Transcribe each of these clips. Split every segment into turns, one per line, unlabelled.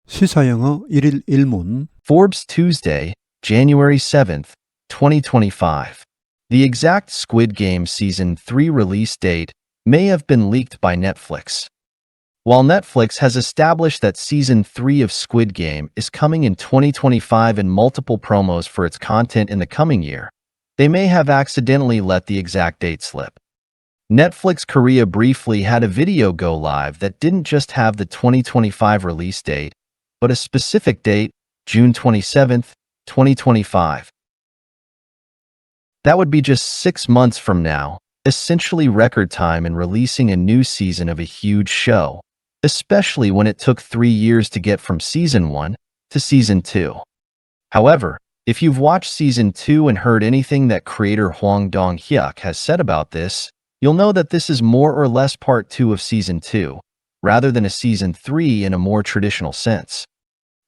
시사영어 1일 1문
Forbes Tuesday, January 7th, 2025. The exact Squid Game Season 3 release date may have been leaked by Netflix. While Netflix has established that Season 3 of Squid Game is coming in 2025 and multiple promos for its content in the coming year, they may have accidentally let the exact date slip. Netflix Korea briefly had a video go live that didn't just have the 2025 release date, but a specific date, June 27th, 2025. That would be just 6 months from now, essentially record time in releasing a new season of a huge show, especially when it took 3 years to get from Season 1 to Season 2. However, if you've watched Season 2 and heard anything that creator Hwang Dong-hyuk has said about this, you'll know that this is more or less Part 2 of Season 2, rather than a Season 3 in a more traditional sense.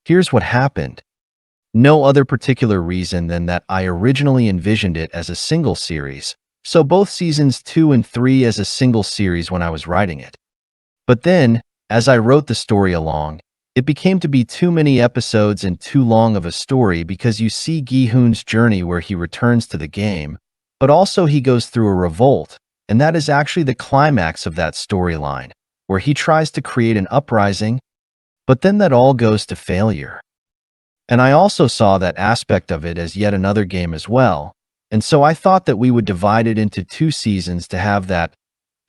Here's what happened. No other particular reason than that I originally envisioned it as a single series, so both Seasons 2 and 3 as a single series when I was writing it. But then, as I wrote the story along, it became to be too many episodes and too long of a story because you see Gi-hoon's journey where he returns to the game, but also he goes through a revolt, and that is actually the climax of that storyline, where he tries to create an uprising, but then that all goes to failure. And I also saw that aspect of it as yet another game as well, and so I thought that we would divide it into 2 seasons to have that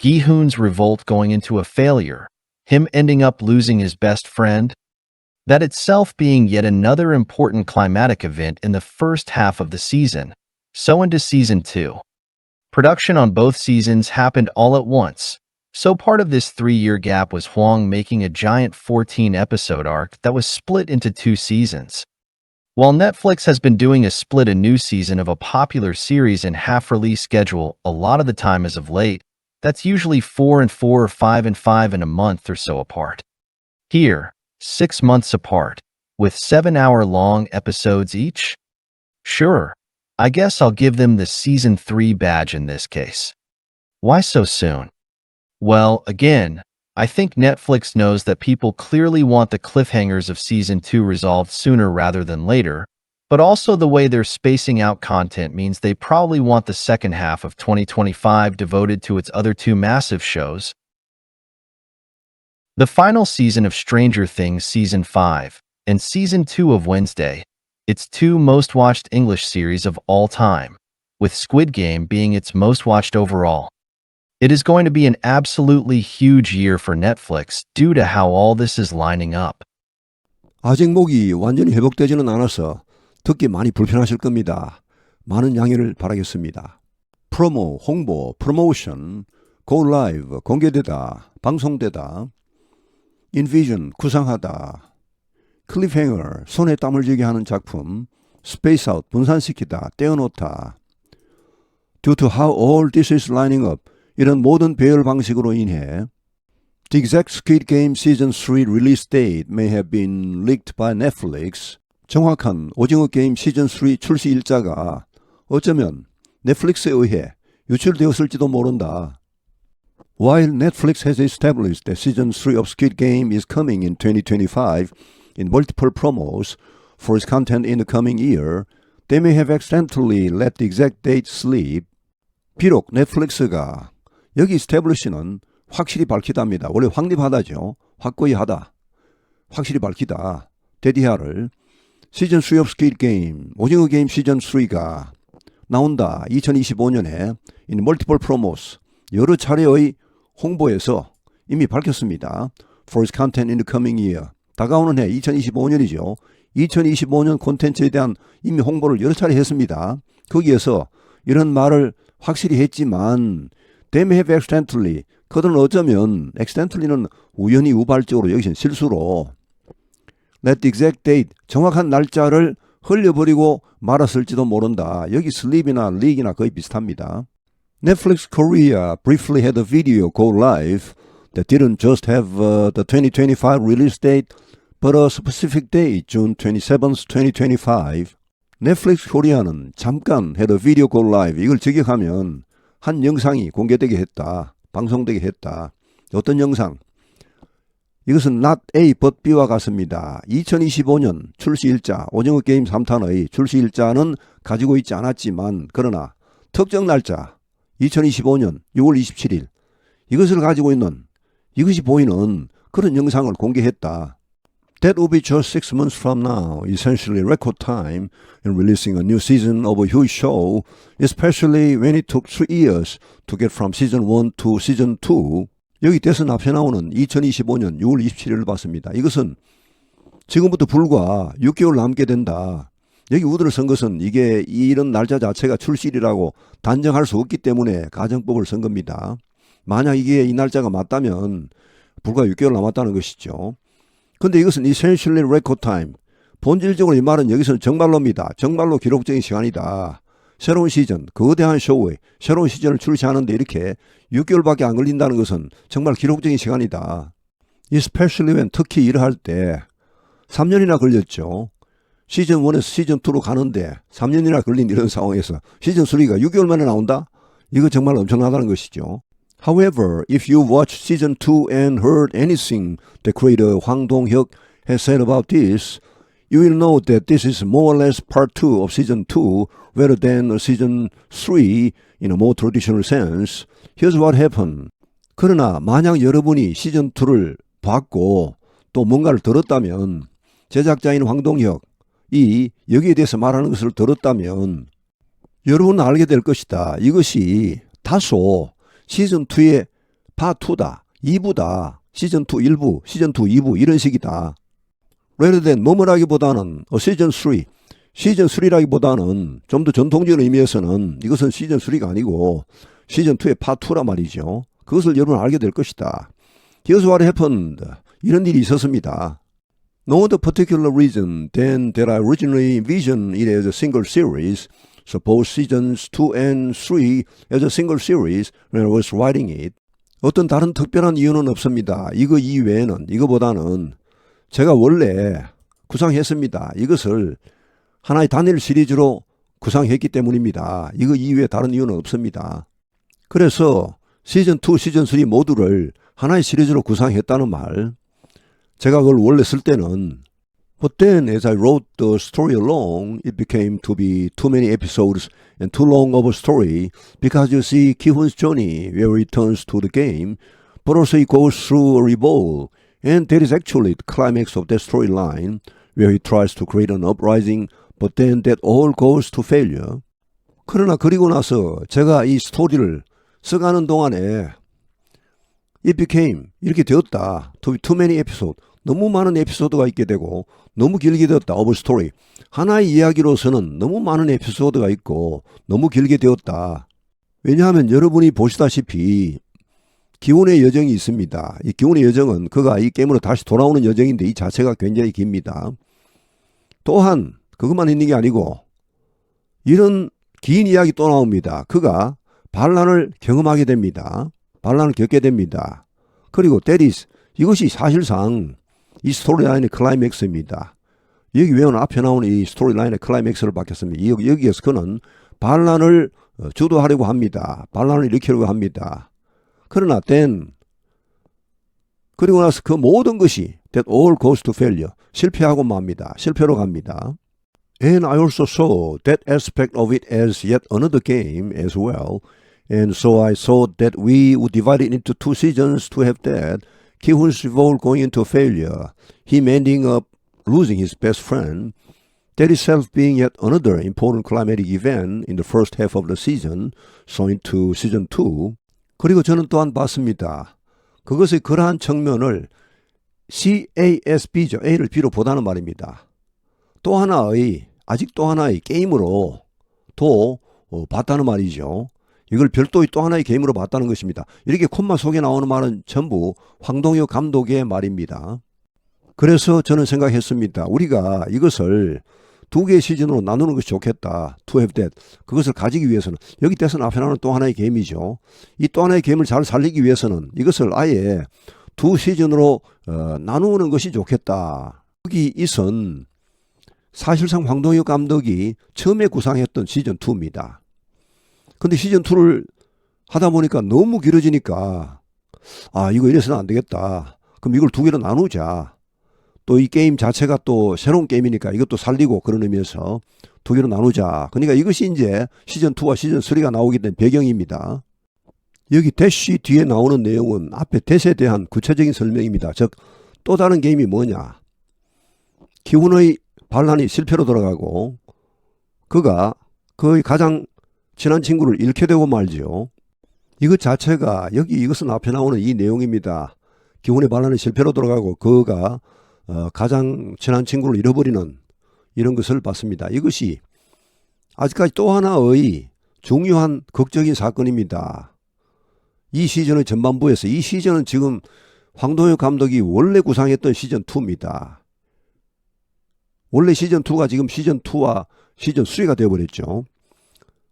Gi-hoon's revolt going into a failure, him ending up losing his best friend, that itself being yet another important climatic event in the first half of the season, so into Season 2. Production on both seasons happened all at once, so part of this 3-year gap was Hwang making a giant 14-episode arc that was split into 2 seasons. While Netflix has been doing a new season of a popular series in half-release schedule a lot of the time as of late, that's usually 4 and 4 or 5 and 5 in a month or so apart. Here, 6 months apart, with 7-hour-long episodes each? Sure, I guess I'll give them the Season 3 badge in this case. Why so soon? Well, again, I think Netflix knows that people clearly want the cliffhangers of Season 2 resolved sooner rather than later, but also the way they're spacing out content means they probably want the second half of 2025 devoted to its other 2 massive shows. The final season of Stranger Things Season 5 and Season 2 of Wednesday, its 2 most-watched English series of all time, with Squid Game being its most-watched overall. It is going to be an absolutely huge year for Netflix due to how all this is lining up.
아직 목이 완전히 회복되지는 않아서 듣기 많이 불편하실 겁니다. 많은 양해를 바라겠습니다. 프로모, 홍보, 프로모션, go live, 공개되다, 방송되다, 인비전, 구상하다, 클리프행어, 손에 땀을 쥐게 하는 작품, 스페이스 아웃, 분산시키다, 떼어놓다. Due to how all this is lining up, 이런 모든 배열 방식으로 인해 The exact Squid Game Season 3 release date may have been leaked by Netflix. 정확한 오징어 게임 시즌 3 출시 일자가 어쩌면 넷플릭스에 의해 유출되었을지도 모른다. While Netflix has established that Season 3 of Squid Game is coming in 2025 in multiple promos for its content in the coming year, they may have accidentally let the exact date slip. 비록 넷플릭스가 여기 establish는 확실히 밝히다입니다. 원래 확립하다죠. 확고히 하다. 확실히 밝히다. 대디하를 시즌 3 of Squid Game, 오징어 게임 시즌 3가 나온다. 2025년에 in multiple promos, 여러 차례의 홍보에서 이미 밝혔습니다. For its content in the coming year. 다가오는 해 2025년이죠. 2025년 콘텐츠에 대한 이미 홍보를 여러 차례 했습니다. 거기에서 이런 말을 확실히 했지만 they may have accidentally, 그들은 어쩌면 accidentally는 우연히 우발적으로 여기선 실수로 let the exact date, 정확한 날짜를 흘려버리고 말았을지도 모른다. 여기 슬립이나 leak이나 거의 비슷합니다. Netflix Korea briefly had a video go live that didn't just have the 2025 release date, but a specific date, June 27th, 2025. 넷플릭스 코리아는 잠깐 had a video go live, 이걸 직역하면 한 영상이 공개되게 했다. 방송되게 했다. 어떤 영상? 이것은 not A but B와 같습니다. 2025년 출시일자 오징어 게임 3탄의 출시일자는 가지고 있지 않았지만 그러나 특정 날짜 2025년 6월 27일 이것을 가지고 있는 이것이 보이는 그런 영상을 공개했다. That will be just 6 months from now, essentially record time in releasing a new season of a huge show, especially when it took 3 years to get from season 1 to season 2. 여기 대선 앞에 나오는 2025년 6월 27일을 봤습니다. 이것은 지금부터 불과 6개월 남게 된다. 여기 우드를 쓴 것은 이게 이런 날짜 자체가 출시일이라고 단정할 수 없기 때문에 가정법을 쓴 겁니다. 만약 이게 이 날짜가 맞다면 불과 6개월 남았다는 것이죠. 근데 이것은 essentially record time. 본질적으로 이 말은 여기서는 정말로입니다. 정말로 기록적인 시간이다. 새로운 시즌, 거대한 쇼에 새로운 시즌을 출시하는데 이렇게 6개월밖에 안 걸린다는 것은 정말 기록적인 시간이다. especially when 특히 일을 할 때 3년이나 걸렸죠. 시즌 1에서 시즌 2로 가는데 3년이나 걸린 이런 상황에서 시즌 3가 6개월 만에 나온다? 이거 정말 엄청나다는 것이죠. However, if you watch season 2 and heard anything that creator Hwang Dong-hyuk has said about this, you will know that this is more or less part 2 of season 2 rather than season 3 in a more traditional sense. Here's what happened. 그러나 만약 여러분이 시즌 2를 봤고 또 뭔가를 들었다면 제작자인 황동혁이 여기에 대해서 말하는 것을 들었다면 여러분은 알게 될 것이다. 이것이 다소 시즌2의 파2다. 2부다. 시즌2 1부, 시즌2 2부 이런 식이다. rather than 뭐뭐라기보다는 시즌3, 시즌3라기보다는 좀 더 전통적인 의미에서는 이것은 시즌3가 아니고 시즌2의 파2라 말이죠. 그것을 여러분 알게 될 것이다. Here's what happened. 이런 일이 있었습니다. No other particular reason than that I originally envisioned it as a single series. Suppose seasons 2 and 3 as a single series when I was writing it. 어떤 다른 특별한 이유는 없습니다. 이거 이외에는, 이거보다는 제가 원래 구상했습니다. 이것을 하나의 단일 시리즈로 구상했기 때문입니다. 이거 이외에 다른 이유는 없습니다. 그래서 시즌2, 시즌3 모두를 하나의 시리즈로 구상했다는 말. 제가 그걸 원래 쓸 때는 But then as I wrote the story along, it became to be too many episodes and too long of a story because you see Ki-hoon's journey where he turns to the game, but also he goes through a revolt, and that is actually the climax of that storyline where he tries to create an uprising, but then that all goes to failure. 그러나 그리고 나서 제가 이 스토리를 써가는 동안에 it became 이렇게 되었다. to be too many episodes. 너무 많은 에피소드가 있게 되고 너무 길게 되었다. of a story. 하나의 이야기로서는 너무 많은 에피소드가 있고 너무 길게 되었다. 왜냐하면 여러분이 보시다시피 기훈의 여정이 있습니다. 이 기훈의 여정은 그가 이 게임으로 다시 돌아오는 여정인데 이 자체가 굉장히 깁니다. 또한 그것만 있는 게 아니고 이런 긴 이야기 또 나옵니다. 그가 반란을 경험하게 됩니다. 반란을 겪게 됩니다. 그리고 that is 이것이 사실상 이 스토리라인의 클라이맥스입니다. 여기 외우는 앞에 나오는 이 스토리라인의 클라이맥스를 밝혔습니다. 여기에서 그는 반란을 주도하려고 합니다. 반란을 일으키려고 합니다. 그러나 then 그리고 나서 그 모든 것이 that all goes to failure 실패하고 맙니다. 실패로 갑니다. And I also saw that aspect of it as yet another game as well. And so I thought that we would divide it into 2 seasons to have that. Ki-hoon's revolt going into failure, him ending up losing his best friend, that itself being yet another important climatic event in the first half of the season, so into season 2. 그리고 저는 또한 봤습니다. 그것의 그러한 측면을 CASB죠. A를 B로 보다는 말입니다. 또 하나의 아직 또 하나의 게임으로 또 봤다는 말이죠. 이걸 별도의 또 하나의 게임으로 봤다는 것입니다. 이렇게 콤마 속에 나오는 말은 전부 황동혁 감독의 말입니다. 그래서 저는 생각했습니다. 우리가 이것을 2개의 시즌으로 나누는 것이 좋겠다. To have that. 그것을 가지기 위해서는 여기 대선 앞에 나오는 또 하나의 게임이죠. 이 또 하나의 게임을 잘 살리기 위해서는 이것을 아예 2 시즌으로 나누는 것이 좋겠다. 여기 있은 사실상 황동혁 감독이 처음에 구상했던 시즌2입니다. 근데 시즌2를 하다 보니까 너무 길어지니까 이거 이래서는 안 되겠다. 그럼 이걸 두 개로 나누자. 또 이 게임 자체가 또 새로운 게임이니까 이것도 살리고 그런 의미에서 두 개로 나누자. 그러니까 이것이 이제 시즌2와 시즌3가 나오게 된 배경입니다. 여기 대쉬 뒤에 나오는 내용은 앞에 대세에 대한 구체적인 설명입니다. 즉 또 다른 게임이 뭐냐. 기훈의 반란이 실패로 돌아가고 그가 그의 가장 친한 친구를 잃게 되고 말지요. 이것 자체가 이것은 앞에 나오는 이 내용입니다. 기훈의 반란이 실패로 돌아가고 그가 가장 친한 친구를 잃어버리는 이런 것을 봤습니다. 이것이 아직까지 또 하나의 중요한 극적인 사건입니다. 이 시즌의 전반부에서 이 시즌은 지금 황동혁 감독이 원래 구상했던 시즌2입니다. 원래 시즌2가 지금 시즌2와 시즌3가 되어버렸죠.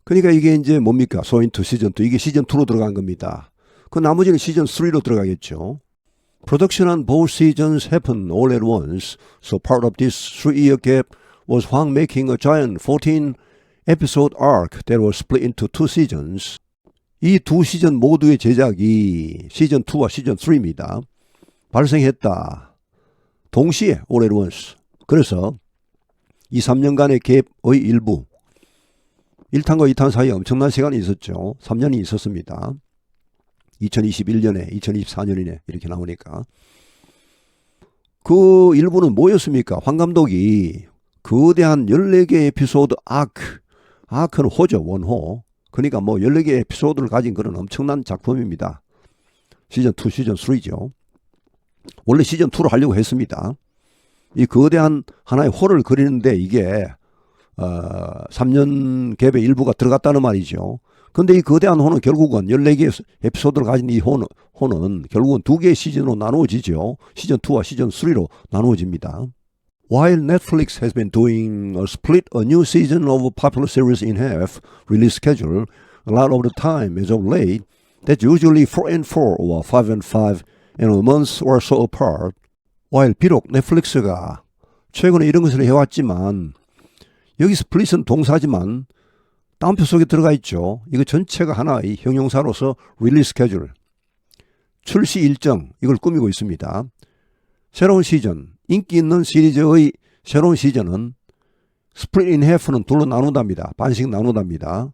그러니까 이게 이제 뭡니까? 소인투 시즌2. 이게 시즌2로 들어간 겁니다. 그 나머지는 시즌3로 들어가겠죠. Production on both seasons happened all at once. So part of this 3-year gap was Hwang making a giant 14-episode arc that was split into 2 seasons. 이 두 시즌 모두의 제작이 시즌2와 시즌3입니다. 발생했다. 동시에 all at once. 그래서 이 3년간의 갭의 일부 1탄과 2탄 사이에 엄청난 시간이 있었죠. 3년이 있었습니다. 2021년에 2024년이네 이렇게 나오니까. 그 일부는 뭐였습니까? 황 감독이 거대한 14개 에피소드 아크는 호죠. 원호. 그러니까 뭐 14개 에피소드를 가진 그런 엄청난 작품입니다. 시즌2 시즌3죠. 원래 시즌2로 하려고 했습니다. 이 거대한 하나의 홀을 그리는데 이게 3년 갭의 일부가 들어갔다는 말이죠. 근데 이 거대한 홀은 결국은 14개의 에피소드를 가진 이 홀은 결국은 두 개의 시즌으로 나누어지죠. 시즌2와 시즌3로 나누어집니다. While Netflix has been doing a split a new season of a popular series in half release schedule a lot of the time as of late, that's usually 4 and 4 or 5 and 5 and a month or so apart. while 비록 넷플릭스가 최근에 이런 것을 해왔지만 여기 스플릿은 동사지만 따옴표 속에 들어가 있죠. 이거 전체가 하나의 형용사로서 릴리스 스케줄, 출시 일정 이걸 꾸미고 있습니다. 새로운 시즌, 인기 있는 시리즈의 새로운 시즌은 스플릿 인 해프는 둘로 나눈답니다. 반씩 나눈답니다.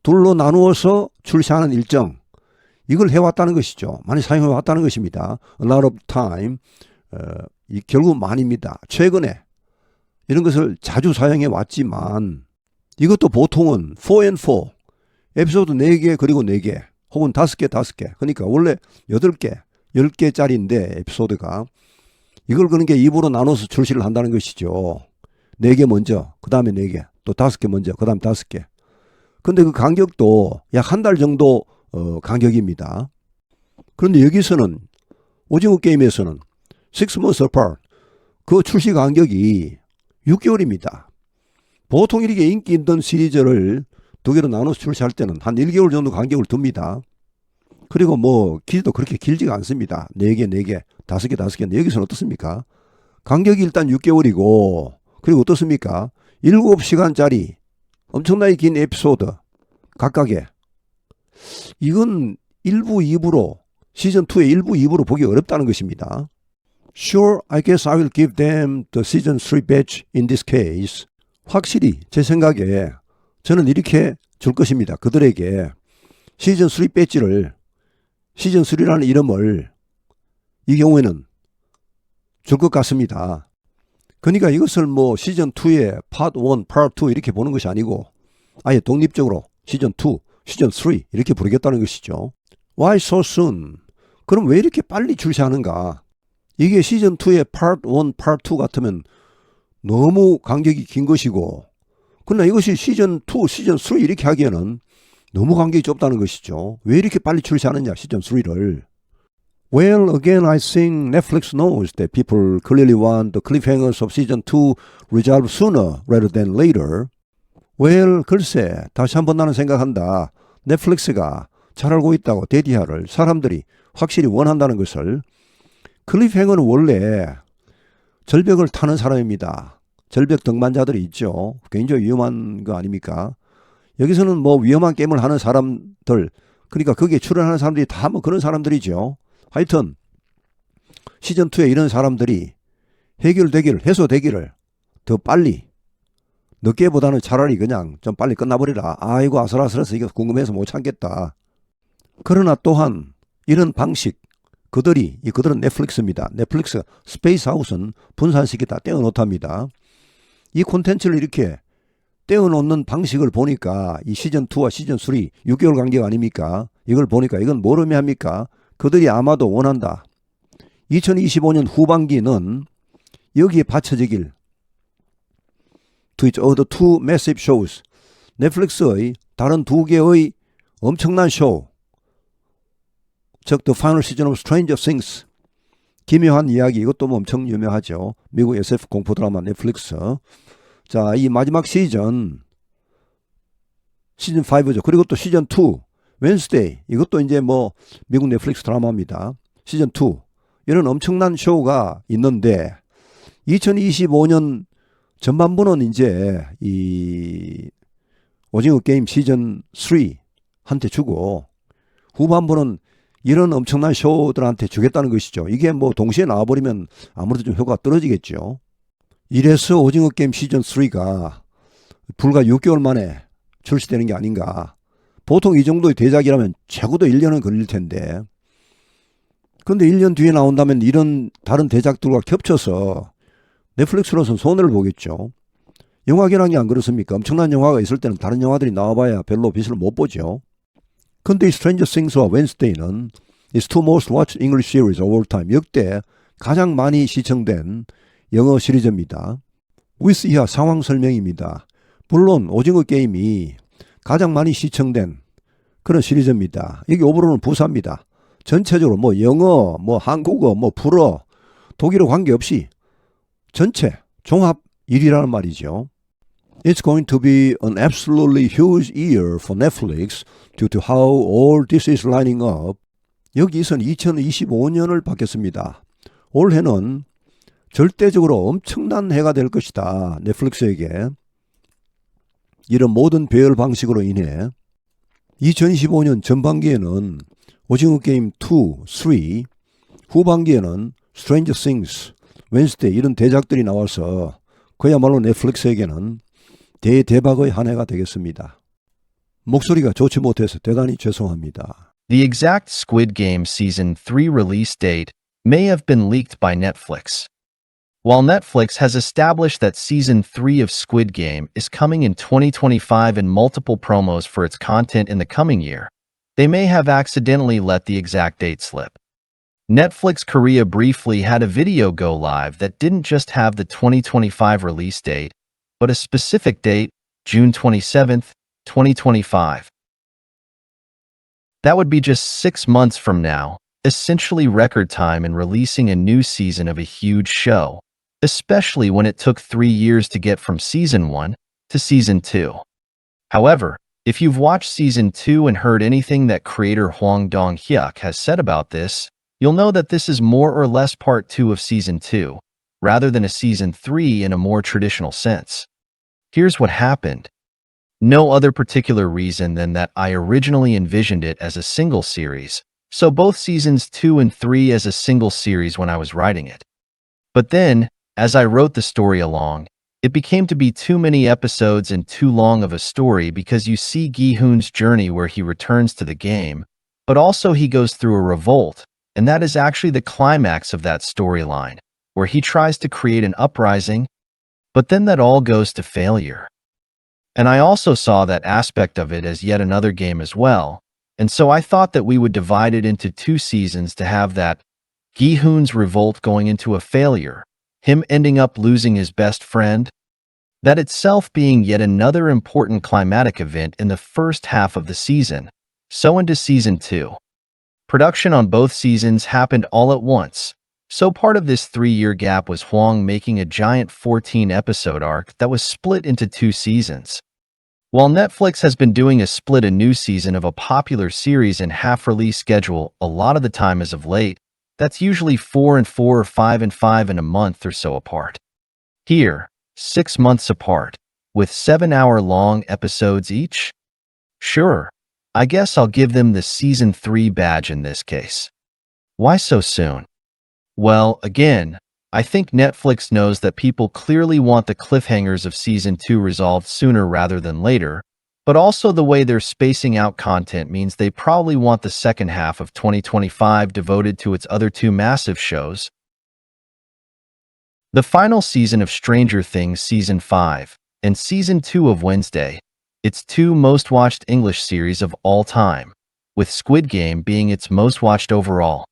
둘로 나누어서 출시하는 일정, 이걸 해왔다는 것이죠. 많이 사용해왔다는 것입니다. A lot of time, 결국 많이입니다. 최근에 이런 것을 자주 사용해왔지만 이것도 보통은 4 and 4, 에피소드 4개 그리고 4개 혹은 5개 5개, 그러니까 원래 8개 10개짜리인데 에피소드가 이걸 그러니까 2부로 나눠서 출시를 한다는 것이죠. 4개 먼저 그 다음에 4개 또 5개 먼저 그 다음 5개. 근데 그 간격도 약 한 달 정도 간격입니다. 그런데 여기서는 오징어 게임에서는 6 months apart, 그 출시 간격이 6개월입니다. 보통 이렇게 인기 있던 시리즈를 두 개로 나눠서 출시할 때는 한 1개월 정도 간격을 둡니다. 그리고 뭐 길도 그렇게 길지가 않습니다. 4개, 4개, 5개, 5개. 여기서는 어떻습니까? 간격이 일단 6개월이고 그리고 어떻습니까? 7시간짜리 엄청나게 긴 에피소드 각각에. 이건 1부, 2부로 시즌2의 1부, 2부로 보기 어렵다는 것입니다. Sure, I guess I will give them the season 3 batch in this case. 확실히 제 생각에 저는 이렇게 줄 것입니다. 그들에게 시즌 3 배지를 시즌 3라는 이름을 이 경우에는 줄 것 같습니다. 그러니까 이것을 뭐 시즌 2의 파트 1, 파트 2 이렇게 보는 것이 아니고 아예 독립적으로 시즌 2, 시즌 3 이렇게 부르겠다는 것이죠. Why so soon? 그럼 왜 이렇게 빨리 출시하는가? 이게 시즌 2의 파트 1, 파트 2 같으면 너무 간격이 긴 것이고, 그러나 이것이 시즌 2, 시즌 3 이렇게 하기에는 너무 간격이 좁다는 것이죠. 왜 이렇게 빨리 출시하느냐 시즌 3를. Well, again, I think Netflix knows that people clearly want the cliffhangers of season 2 resolved sooner rather than later. Well, 글쎄, 다시 한번 나는 생각한다. 넷플릭스가 잘 알고 있다고 데디아를 사람들이 확실히 원한다는 것을. 클리프행어는 원래 절벽을 타는 사람입니다. 절벽 등반자들이 있죠. 굉장히 위험한 거 아닙니까? 여기서는 뭐 위험한 게임을 하는 사람들, 그러니까 거기에 출연하는 사람들이 다 뭐 그런 사람들이죠. 하여튼 시즌2에 이런 사람들이 해소되기를 더 빨리, 늦게보다는 차라리 그냥 좀 빨리 끝나버리라. 아이고 아슬아슬해서 이거 궁금해서 못 참겠다. 그러나 또한 이런 방식, 그들은 넷플릭스입니다. 넷플릭스 스페이스 하우스는 분산시키다 떼어놓답니다. 이 콘텐츠를 이렇게 떼어놓는 방식을 보니까 이 시즌2와 시즌3 6개월 간격 아닙니까? 이걸 보니까 이건 뭘 의미합니까? 그들이 아마도 원한다. 2025년 후반기는 여기에 받쳐지길 to its other two massive shows, 넷플릭스의 다른 두 개의 엄청난 쇼, 즉 The Final Season of Stranger Things, 기묘한 이야기, 이것도 뭐 엄청 유명하죠. 미국 SF 공포 드라마 넷플릭스. 자, 이 마지막 시즌 5죠. 그리고 또 시즌 2 웬스데이, 이것도 이제 뭐 미국 넷플릭스 드라마입니다. 시즌 2 이런 엄청난 쇼가 있는데 2025년 전반부는 이제 이 오징어 게임 시즌 3한테 주고 후반부는 이런 엄청난 쇼들한테 주겠다는 것이죠. 이게 뭐 동시에 나와버리면 아무래도 좀 효과가 떨어지겠죠. 이래서 오징어 게임 시즌 3가 불과 6개월 만에 출시되는 게 아닌가. 보통 이 정도의 대작이라면 최고도 1년은 걸릴 텐데. 근데 1년 뒤에 나온다면 이런 다른 대작들과 겹쳐서 넷플릭스로서는 손해를 보겠죠. 영화계라는 게 안 그렇습니까? 엄청난 영화가 있을 때는 다른 영화들이 나와봐야 별로 빛을 못 보죠. 근데 이 스트레인저 싱스와 웬스데이는 It's two most watched English series of all time. 역대 가장 많이 시청된 영어 시리즈입니다. with 이하 상황 설명입니다. 물론 오징어 게임이 가장 많이 시청된 그런 시리즈입니다. 여기 오버로는 부사입니다. 전체적으로 뭐 영어, 뭐 한국어, 뭐 불어, 독일어 관계없이 전체 종합 1위라는 말이죠. It's going to be an absolutely huge year for Netflix due to how all this is lining up. 여기서는 2025년을 받겠습니다. 올해는 절대적으로 엄청난 해가 될 것이다. 넷플릭스에게. 이런 모든 배열 방식으로 인해 2025년 전반기에는 오징어 게임 2, 3, 후반기에는 Stranger Things, 웬스데이 이런 대작들이 나와서 그야말로 넷플릭스에게는 대대박의 한 해가 되겠습니다. 목소리가 좋지 못해서 대단히 죄송합니다.
The exact Squid Game Season 3 release date may have been leaked by Netflix. While Netflix has established that Season 3 of Squid Game is coming in 2025 and multiple promos for its content in the coming year, they may have accidentally let the exact date slip. Netflix Korea briefly had a video go live that didn't just have the 2025 release date, but a specific date, June 27th, 2025. That would be just 6 months from now, essentially record time in releasing a new season of a huge show, especially when it took 3 years to get from Season 1 to Season 2. However, if you've watched Season 2 and heard anything that creator Hwang Dong-hyuk has said about this, you'll know that this is more or less Part 2 of Season 2, rather than a Season 3 in a more traditional sense. Here's what happened. No other particular reason than that I originally envisioned it as a single series, so both Seasons 2 and 3 as a single series when I was writing it. But then, as I wrote the story along, it became to be too many episodes and too long of a story because you see Gi-hoon's journey where he returns to the game, but also he goes through a revolt, and that is actually the climax of that storyline, where he tries to create an uprising, but then that all goes to failure. And I also saw that aspect of it as yet another game as well, and so I thought that we would divide it into 2 seasons to have that Gi-hoon's revolt going into a failure, him ending up losing his best friend, that itself being yet another important climatic event in the first half of the season, so into Season 2. Production on both seasons happened all at once, so part of this 3-year gap was Hwang making a giant 14-episode arc that was split into 2 seasons. While Netflix has been doing a new season of a popular series in half-release schedule a lot of the time as of late, that's usually 4 and 4 or 5 and 5 in a month or so apart. Here, 6 months apart, with 7-hour-long episodes each? Sure, I guess I'll give them the Season 3 badge in this case. Why so soon? Well, again, I think Netflix knows that people clearly want the cliffhangers of season 2 resolved sooner rather than later, but also the way they're spacing out content means they probably want the second half of 2025 devoted to its other two massive shows. The final season of Stranger Things Season 5 and Season 2 of Wednesday, its two most watched English series of all time, with Squid Game being its most watched overall.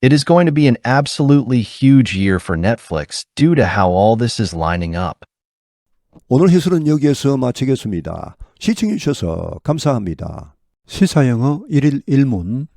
It is going to be an absolutely huge year for Netflix due to how all this is lining up.
오늘 해설은 여기에서 마치겠습니다. 시청해 주셔서 감사합니다. 시사영어 1일 1문